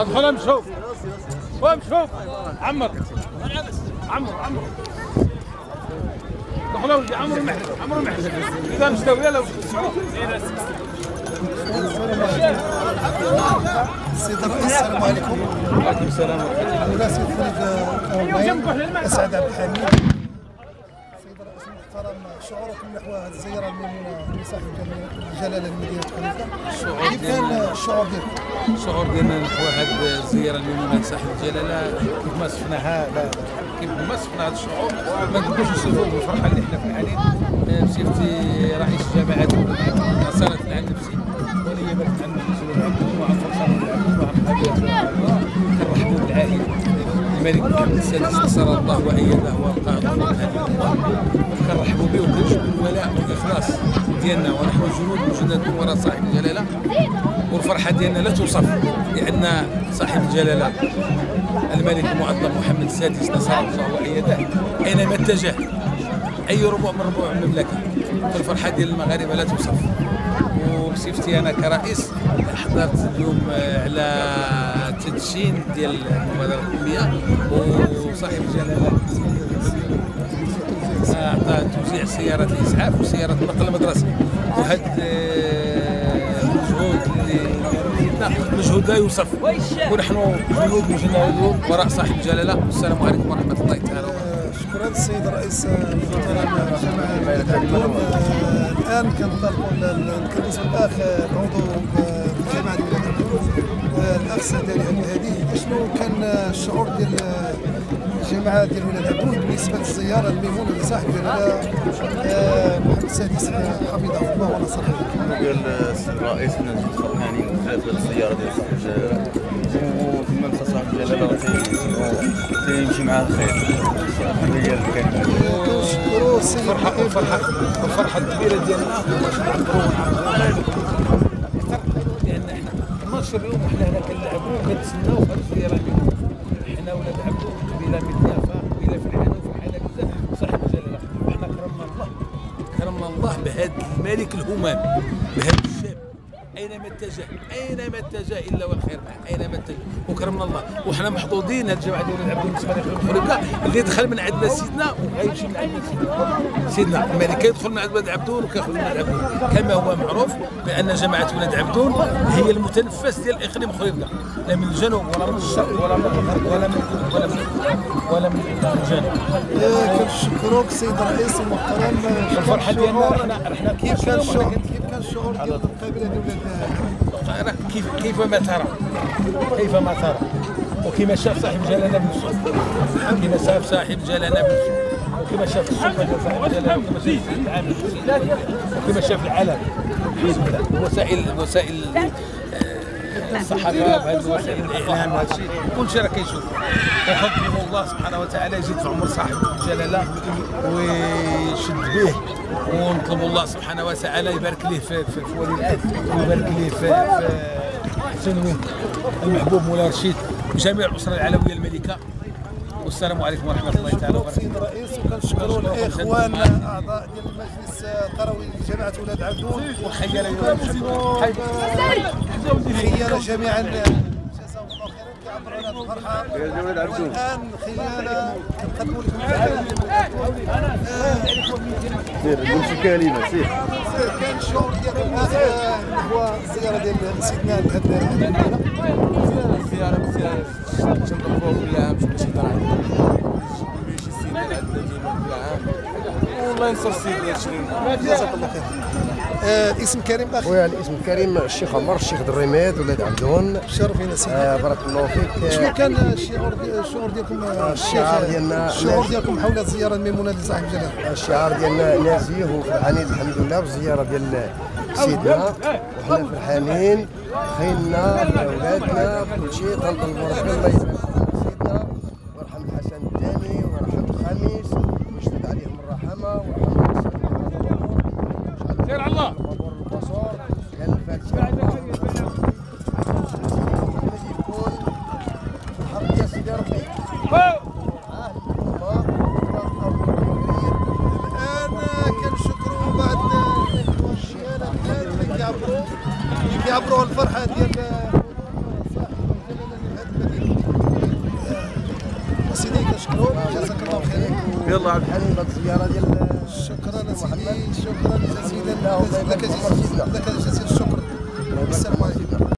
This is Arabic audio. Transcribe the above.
ادخل امشوا وامشوا عمر دخلوا ولدي عمرو محرز اذا مستويه لو السيد الرئيس السلام عليكم. وعليكم السلام ورحمه الله. سيد فريد اسعد عبد الحميد. سيد الرئيس المحترم، شعوركم نحو هذه الزياره الميمونه لصاحب الجلاله لمدينه خليفه؟ كيف كان الشعور ديالكم؟ الشعور ديالنا نحو هذه الزياره الميمونه لصاحب الجلاله كيف ما شفناها هذا الشعور ما نقدروش نوصفوا بالفرحه اللي حنا فرحانين بصفتي رئيس جماعه مسارة العام النفسي ونيابه عن المسؤول العام وعن فرصه العام كنرحبوا بالعائله الملك محمد السادس نصر الله وايده وابقاه كنرحبوا به وكنشكروا الولاء والاخلاص ديالنا ونحن جنود وجندكم وراء صاحب الجلاله، والفرحه ديالنا لا توصف لان صاحب الجلاله الملك المعظم محمد السادس نصر الله وايده اينما اتجه اي ربوع من ربوع المملكه فالفرحه ديال المغاربه لا توصف. وبصفتي انا كرئيس حضرت اليوم على تدشين ديال المبادره القوميه وصاحب الجلاله اعطى توزيع سيارات الاسعاف وسيارات النقل المدرسي، وهذا مجهود لا يوصف ونحن جنود مجندون وراء صاحب الجلاله. والسلام عليكم ورحمه الله تعالى وبركاته. شكرا السيد الرئيس المحترم جماعه الان كنطلقوا بالنسبه للاخ عضو الجماعه ديال الاخ سعد علي الهادي، شنو كان الشعور ديال الجماعه ديال ولاد عبدون بالنسبه للزياره الميمونه لصاحب الجلاله محمد السادس حفظه الله ونصره؟ قال السيد الرئيس حنا فرحانين بزاف ديال الزياره ديال صاحب الجلاله وكما مشى صاحب الجلاله تيمشي معاه الخير. هي اللي كاين كنشكروا السيد الفرحه الكبيره ديالنا باش نعبروا لان احنا 12 يوم احنا هنا كنلعبوا وكنتسناو في هذه الزياره الميمونه. احنا ولاد عبدون قبيله متنافه قبيله فرحانه وفرحانه بزاف صاحب الجلاله. احنا كرمنا الله بهذا الملك الهمام بهذا الشاب اينما اتجه الا والخير معه اينما اتجه وكرمنا الله. وحنا محظوظين هذه الجماعه ديال ولاد عبدون بالنسبه للخليفه اللي دخل من عندنا سيدنا وغيمشي من عندنا سيدنا الملك كيدخل من عند ولاد عبدون وكيخرج من عند عبدون كما هو معروف بان جماعه ولاد عبدون هي المتنفس ديال الاقليم خليفه، لا من الجنوب ولا من الشرق ولا من الغرب ولا من الجنوب. كنشكروك السيد الرئيس المحترم. الفرحه ديالنا احنا كيف كان الشعور ديال القبيله ديال ولاد كيفما ترى وكما شاف صاحب جلاله بنفسه كما شاف صاحب جلاله بنفسه وكما شاف السلطه ديال صاحب جلاله وكما شاف العالم وكما شاف العالم وسائل الصحافه بهذه وسائل الاعلام وهذا الشيء كل شيء راه كيشوف. وخلقوا الله سبحانه وتعالى يزيد في عمر صاحب الجلاله ويشد به، ونطلب الله سبحانه وتعالى يبارك ليه في ولي العهد ويبارك ليه في حسين المحبوب مولاي رشيد وجميع الاسره العلويه الملكه. والسلام عليكم ورحمه الله تعالى وبركاته. السيد الرئيس وكنشكروا الاخوان اعضاء ديال المجلس القروي لجماعه ولاد عبدون والخيال خيال جميعا جزاهم الله خيرا كيعبروا على الفرحه. والان خيال كنقدموا لكم شي كلمه كان الشعور ديالكم هو الزياره ديال سيدنا لهذا الزياره تنطلبوها كل عام باش يطلع شي سيد عندنا ديما كل عام والله ينصر سيدنا جزاك الله خير. الاسم الكريم اخي؟ خويا الاسم الكريم الشيخ عمر الشيخ دريمات ولاد عبدون. شرفينا سيدي. بارك الله فيك. شنو كان الشعور ديالكم؟ الشعور ديالكم حول الزياره الميمونه لصاحب الجلاله؟ الشعار ديالنا نازيه وفرحانين الحمد لله بالزياره ديال سيدنا وحنا فرحانين خيلنا اولادنا كل شيء تنطلبوا ربي الله يبارك سيدنا ويرحم الحسن الثاني ويرحم الخامس ويشدد عليهم الرحمه ويرحم سير على الله البصور قال الفاتحه يكون في الحق يا سيدي ربي. الان كنشكروا بعض اللي كيعبروا الفرحه ديال يلا عبد الحليم هذه الزياره ديال شكرا سيدي، شكرا جزيلا لك جزيلا